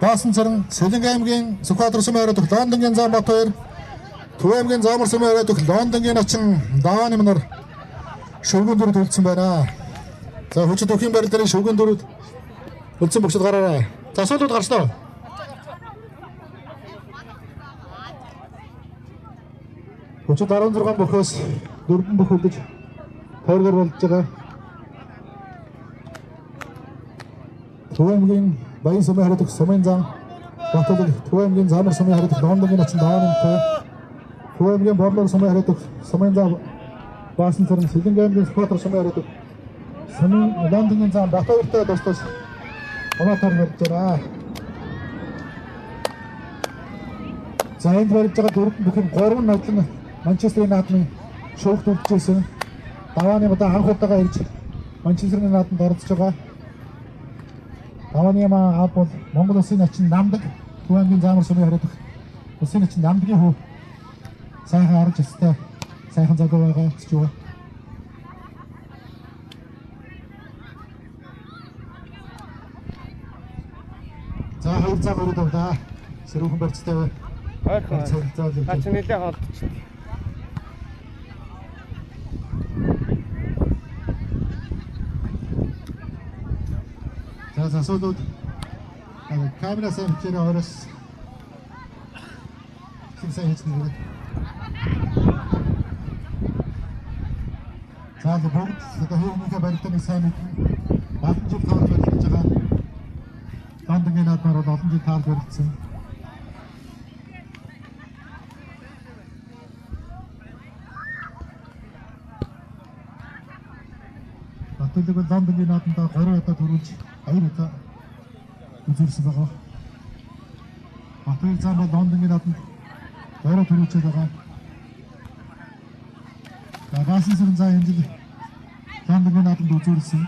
Баасан царин Сэлэнг аймгийн Сүхбаатар сумын хариуд Лондонгийн Замбат 2, Төв аймгийн Заамар сумын хариуд Лондонгийн Ачин Давааны нар шүгэн дөрөв үлдсэн байна. За хүчит өхийн барил дээр шүгэн дөрөв үлдсэн бөгсөд гараарай. За асуулууд гарснаа. Хүчит 16 бөхөөс 4 бөх үлдэж тойргоор болж байгаа. Төв аймгийн Баян сумын хариуд Сумын зам Батлаг, Төв аймгийн Заамар сумын хариуд Лондонгийн Ачин Давааны, Төв аймгийн Борлог сумын хариуд Сумын зам Баасан царин Сэлэнг аймгийн Сүхбаатар сумын хариуд Сумын Лондонгийн зам Батлагтай тусдас оноотой барьж байна. За энд барьж байгаа дөрвөн бүхэн 3 нодлон Манчестерийн наадмын шүүхт үлдчихсэн. Давааны одоо анх удаага ирж Манчестерийн наадманд оролцож байгаа. Давааны аав бол Монгол Улсын Ачин намдаг, Төв аймгийн Заамар сумын хариуд Улсын Ачин намдгийн хүү. Сайхан арга жистэй, сайхан загвар байгаа гэж байна. За хоёр цаг өрөөд авлаа. Сэрүүхэн барьцтай бай. Хач нэлээ холдчих. За асуулууд камера сайн хичээрээ орос сайн хийсэн үү? За бүгд одоо хүмүүсээ барилданы сайн мэднэ. Олон жил таалж барилдаж байгаа. Лондонгийн наадмаар бол олон жил таалж барилдсан. Батлаг бол Лондонгийн наадманд 3 удаа төрүүлж 2 удаа үзүүлсэн байгаа. Батлаг зам бол Лондонгийн наадманд 3 төрүүлж байгаа. Баасан царин за энэ жил Лондонгийн наадманд үзүүлсэн.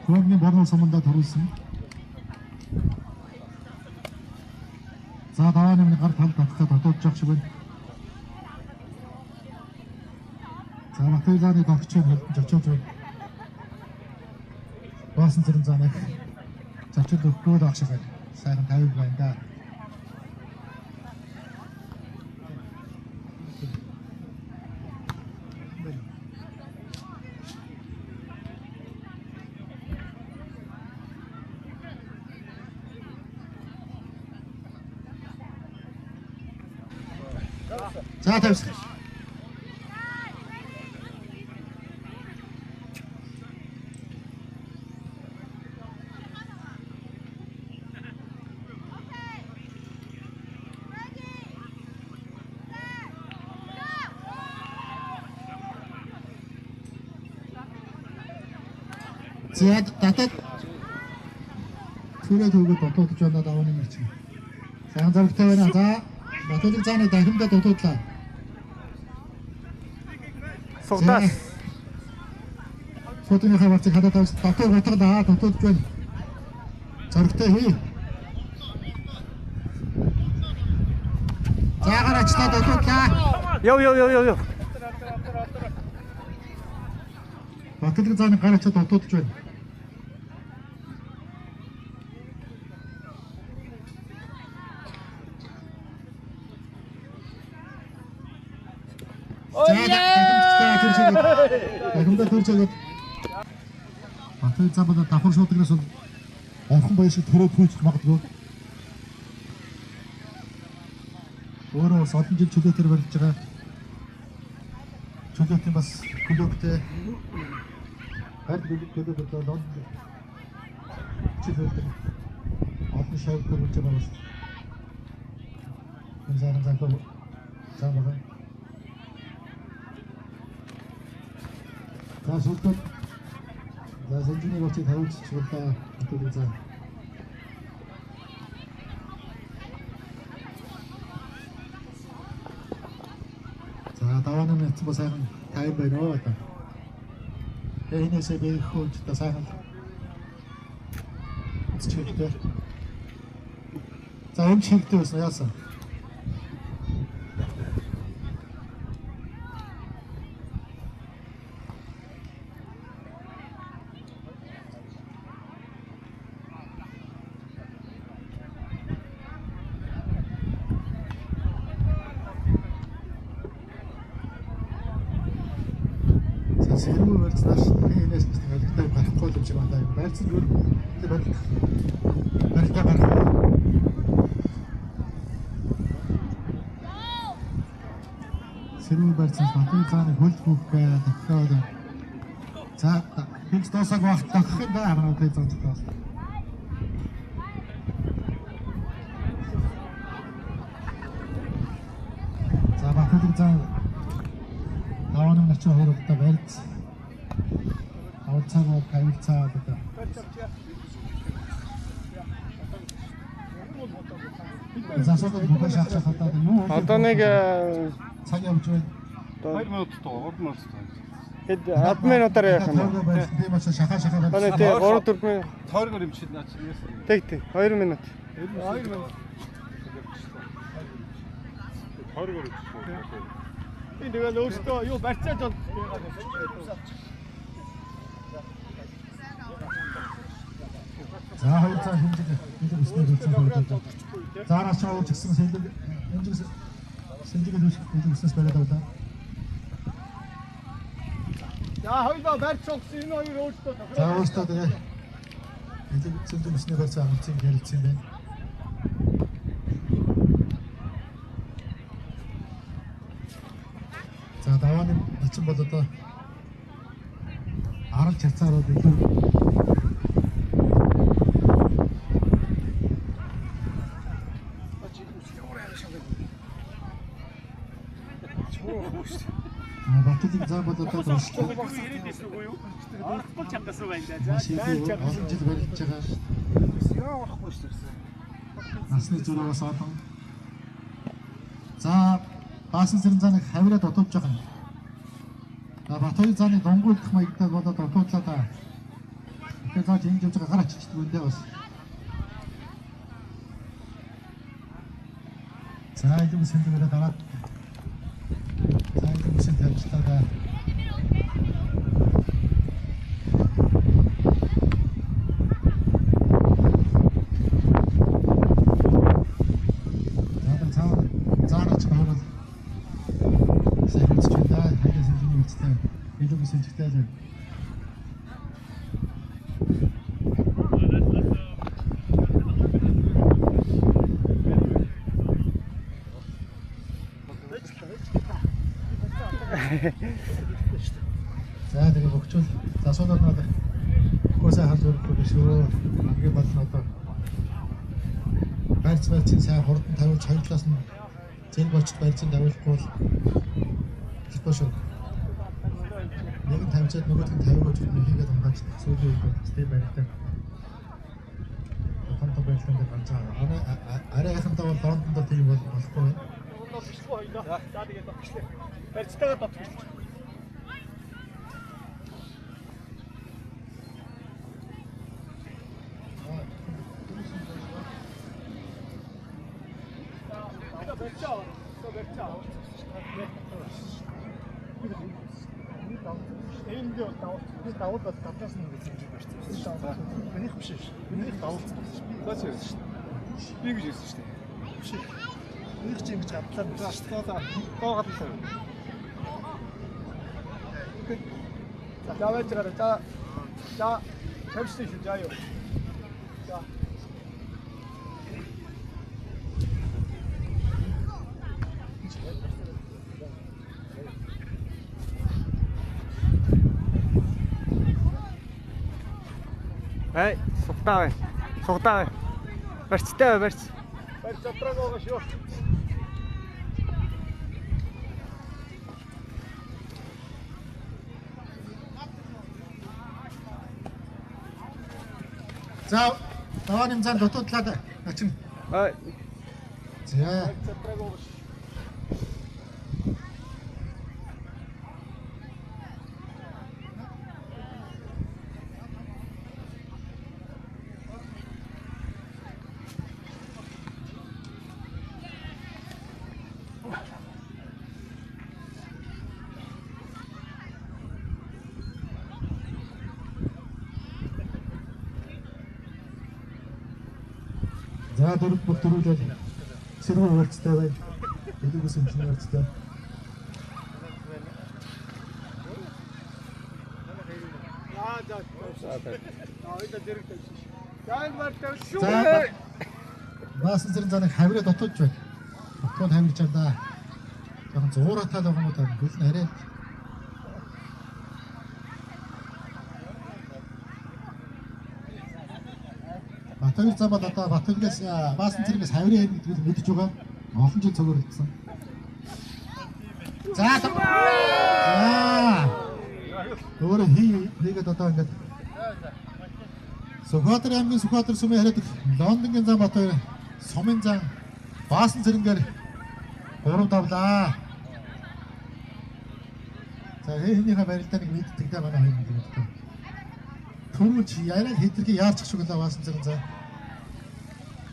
Төв аймгийн Борлог сумандаа төрүүлсэн. За Давааны гар тал татхад дотоодж явах шиг байна. За Батлагны тогтч хэлж очиж байна. Баасан царин занах зочид өгдөө даах шиг байна. Сайхан 50 байна да. За тавьсан. За татад түрээд өгөөд дутуудж байна давааны мэрч. Сайн зөрөгтэй байна. За Батлаг зааны дахимдаа дутуудлаа. Суудаа. Фотоны хавцыг хадаад татуу батгалаа дутуудж байна. Зөрөгтэй хий. За гараачлаа дутуудлаа. Ёо. Батлаг зааны гараачаа дутуудж байна. Дахимдаа төрчөөд Батлаг зам бол давхар шуудагнаас бол орхон баяр шиг төрөөд хүйчих магадгүй. Өөрөө бас олон жил чөлөөтөр барьж байгаа. Чөлөөтийн бас клубтэй хайлт төлөөд Лондонд чөлөөтөр олон шавь төрүүлж байгаа бас. Энэ зам байгаа. За шилдэг. За сэнжиний гоцыг тавьж чуулаа. Батлаг зам. За давааны мэт бас сайхан тайм байна оо одоо. Энэсээ би хөөж та сайхан. Чигтэй. За энэ чигтэй байсан яасан. Сэрүүн барьцнаас энэс ингээл гарахгүй юм шиг байна. Барьцсан юу барьцаа гарахгүй. Сэрүүн барьцнаас батны цааны хөлт бүх байгаад дахиад за хинч тосог багт дахин дараа нь зогсож байна. За батны цаан аваад начаа хооролтой барьц. Авцаа тавилцаа гэдэг. Засаад бүгд шахах хатаад юу? Одоо нэг цаг явж байна. 2 минут тоо 3 минут тоо. Хэд 10 минутаар яах юм бэ? Тийм учраас шахаа байна. Манай тий 3 4 минут. Тойргоор юм шиг наач. Тэг 2 минут. 2 минут. Тойргоор юм. Би тэгэл өөртөө юу барьцааж бол за хоёр цаа хэмжиг өснө гэсэн. Заараас шоуж гисэн сэлэг сэлэг өснөс бариад авлаа. за хоёулаа барьц огсон энэ хоёр өөртөө за өөртөө тэгээ сэлэг өснө барьцаа амцын ярилцсан байна. За давааны начин бол одоо 10 чарцаарууд илүү батлыг зам бол одоо дуусна. Бол чамдасан байна за. Жил барьж байгаа. Яа авахгүй шүү дээ. Насны зүрхээс одоо. За баасан сэрэн цааныг хавираад дутуулж байгаа юм. Батхой цааны донгуйлдах маягтай болоод дутууллаа да. Тэгэхээр цааш ингэж явж байгаа гараач чичдэг үндэ бас. За ийм сэндвэрээ дараад. За ийм сэндвэр тавьчихлаа да. За тэгээ богчвол засуулаад надад хөөсөө ханд өрөхгүй шүү. Хамгийн бол нь одоо барьцын сайн хурдан тавьж хоёр талаас нь зэн болчт барьцын тавиулахгүй бол хэлбэ шүү. Нэг нь тавьчаад нөгөөх нь тавиулж нэхийгээд хангаж сүүлийн үед систем барьтай. Хантаа барьлаа ганцаа. Арай яхантай бол доондоо тийм болохгүй. За тэгээд тогтлээ. Барьцтайгаа тогтлоо. Давал бол давтаас нь гэж хэлж байна. Минийх биш шүү. Минийх давалцсан шүү. Баач ярьсан шүү дээ. Би гэж ярьсан шүү дээ. Биш. Минийх чинь ингэж гадлаа байна шүү. Гоо гадлаа. За байж байгаа. За тавьчихсан шүү. За юу. За. Ай, сугтаа бай. Барьцтай бай, барьц. Барьц дотроо байгаа шүү. За, давааны цаан дутуудлаад ачин. Ай. За. За дөрөв бүх дөрвөлөл сэрүүн хурцтай байна. Эдгээс юм чинь хурцтай. За баасан зэрэг заныг хавраа дотоодж байна. Дотоод хавирч байна. Жохон зуураатай л байгаа юм уу гүл нь арай. Батгал замад одоо батгалгаас баасан зэрэгээс хаврын хэрэг гэдгийг мэдж байгаа. Олон жил цогцолсон. За. Өөр хийгээд одоо ингээд Сүхбаатар аймгийн Сүхбаатар сумын хариуд Лондонгийн зам одоо сумын зам баасан зэрэнгээр 3 давлаа. За хээнийхээ барилдааг мэддэг даа манай хоёр мэддэг. Түрүүлж яриа хэдэрхий яарчих шиг л баасан зэрэн за.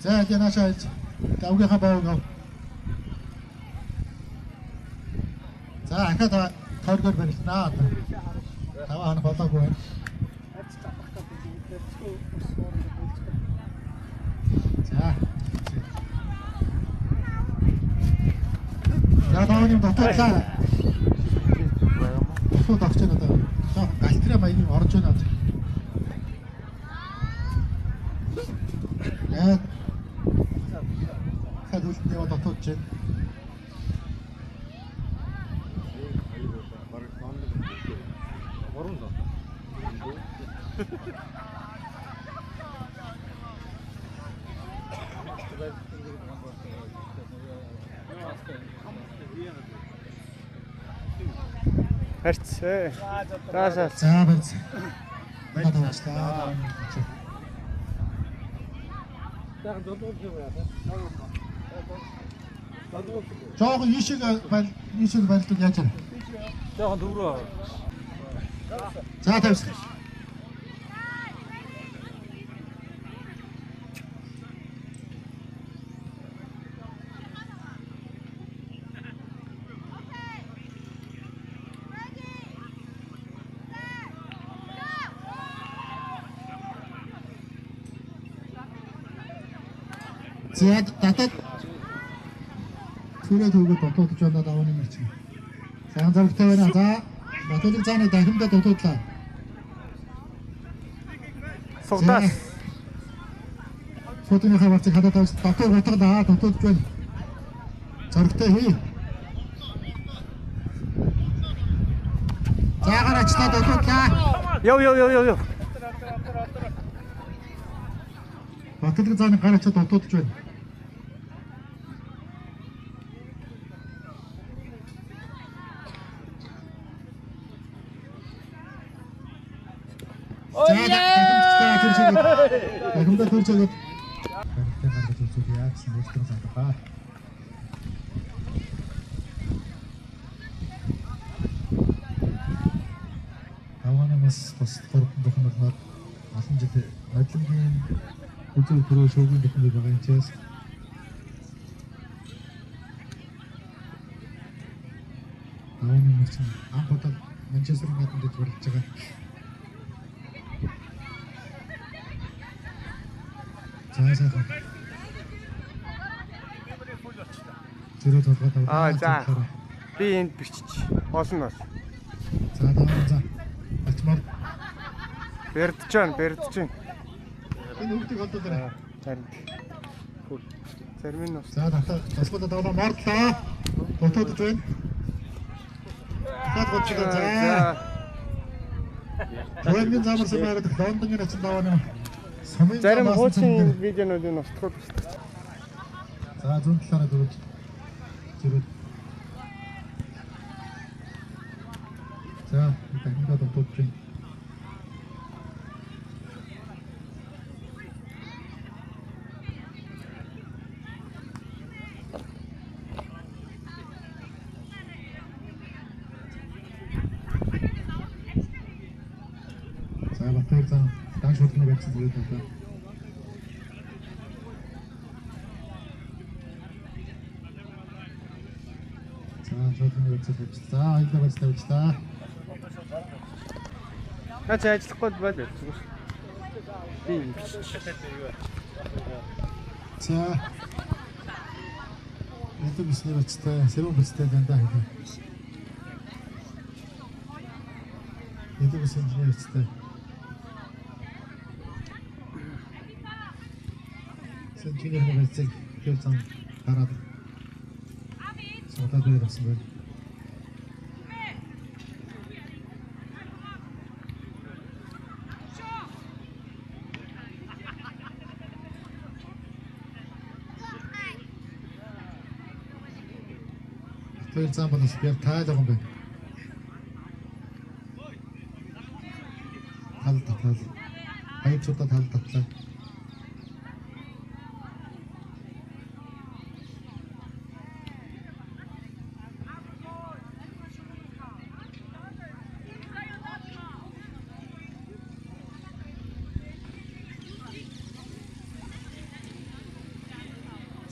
За янаашаа давгийнхаа боог. За ахад тойргоор барилнаа. Таваа хана болоогүй байна. За. Яагаад дотоодлаа. Дотоод авч яана даа. Галтраа маягийн орж байна. Яа. Хадуултны дотоодж байна. Харц. За. За барьц. Надад Жохон ийшээ байлдуу яаж вэ? Жохон дөрөв. За тавьсан. За татад түрээ төгөөд дотоодж байна давааны мэрч. Сайн зургтай байна. За батлыг цаана дахимдаа дотоодлаа. Сугтаас. Фотоны хавцыг хадаад тавьсан. Дотоод утгаа дотоодж байна. Зургтай хий. За гараач та дотоодлаа. Йоо. Батлыг цаана гараач дотоодж байна. Дахимдаа төрж өгöd. Барилтаа гаргаж үзүүл яасан нэртэр задгаа. Таванаас бас хурдан бохноод олон жил адилхан үзүүл төрөө шоугийн бохнод байгаа юм чээс. Таваны мөрч ампотол Манчестер Юнайтед болж байгаа. За. Зэрэг толгой. За. Би энд бичиж болно. За даваа за. Ачмаар. Бердэж байна. Энэ үгдийг холдуулаарай. Зарим. Хөл. Зарим нь ус. За тасгал даваа мордлоо. Дотоодж байна. Хадгож байгаа. За. Хөөмгийн замар сумаард Лондонгийн ачин даваа. Зарим хуучин видеонууд нь устгах. За зүүн талаараа дөрөв. Зэрэг. За дахиад дотоодж байна. За батар зам дан шүлтний байсан зүйл байна. За хоёулаа баярлалаа. Наач ажиллахгүй байл зүгээр. Би бичиж. За. Это бисний бацтай, сэрүүн бацтай дандаа хийх. Это бисний бацтай. чиний байцыг тэр зам хараад содад байсан байна. Тэр зам бас яг таалаг юм байна. Тал. Хаяцуудад тал татлаа.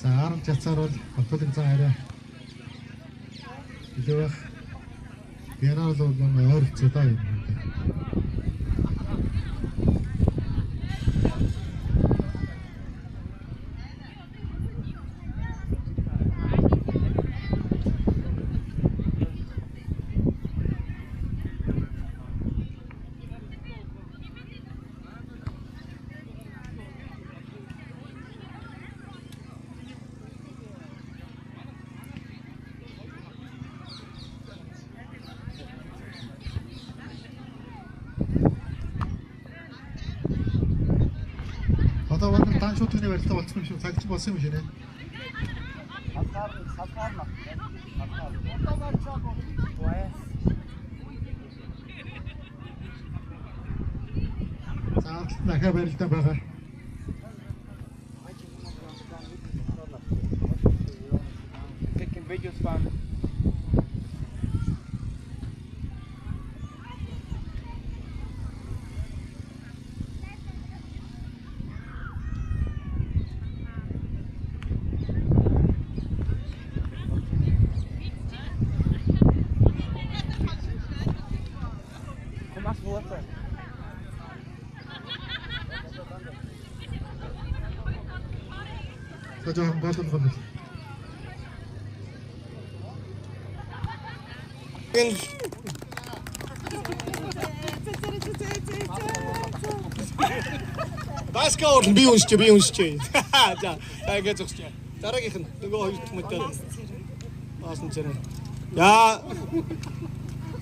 За 10 цацаар бол Батболын цаа арай илүүх ярал бол ойролцоо даа юм. Одоо бол дан шуудны барилга болсон юм шиг цагч болсон юм шиг нэ. За дахиад барилтаа байгаа. Taking videos from За жоохон болон гол. Баскетбол би уншиж. За ингэж өгч. Дараагийнх нь нөгөө хоёр дахь мөтөө. Баасан цэрэн. За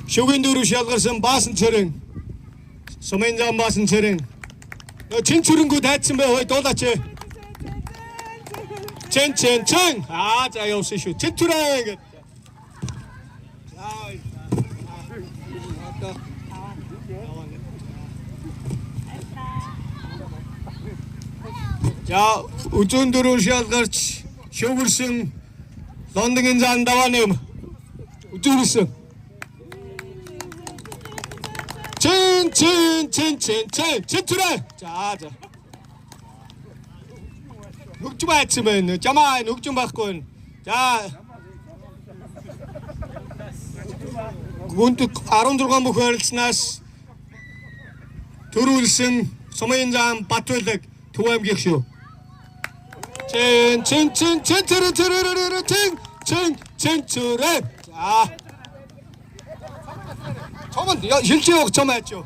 шүгэн дөрөв шалгарсан баасан цэрэн. Сумын зам баасан цэрэн. Нөө чин чүрэнгүүд хайцсан бай хой дуулаач. Чин. За явсан шүү. Чин түрээ гэж. За үзүүн дөрөв шалгарч шүгэрсэн Лондонгийн зан давааны үзүүрсэн. Чин түрээ. За. Нүгж байцсан байна. Жамаа нүгж байхгүй байна. За. Гүнд 16 бүх ойролцоноос төрүүлсэн Сумын зам Батболыг Төв аймгийн шүү. Чин түрээ. За. Чамд шилжиж явах чам айч юу.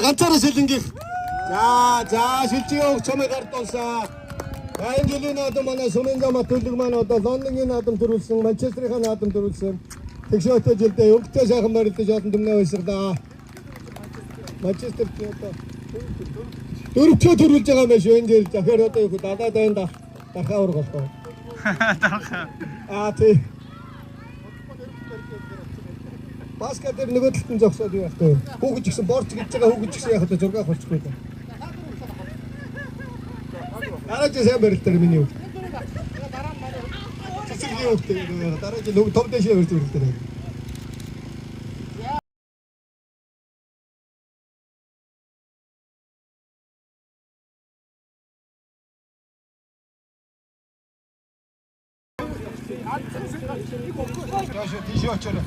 ганцаараа шилэнгийн. За шилжиж явах чамыг гардуулсан. Энэ жилийн наадам манай Сумын зам Батболыг маань одоо Лондонгийн наадам төрүүлсэн, Манчестерийн наадам төрүүлсэн. Тэгшөөтэй жилдээ өвгтэй сайхан барилдаж олон дүмнээ баясгалаа. Манчестер одоо дөрөвчөө төрүүлж байгаа юм шүү. Энэ жил захаар одоо юу дадаад байна дархаа ураг болтоо. Дархаа. Тий. Баскетбол нөгөө талд нь зогсоод юу яах вэ? Хүүхэд гисэн борч гэж байгаа хүүхэд гисэн яхад зураг болчихгүй дээ. Дараач сайн барилтаар миний үг. Цэцэрлэг үг дээ. Дараач нөгөө том дэшээ барилтаар. Яаш тийш очоо.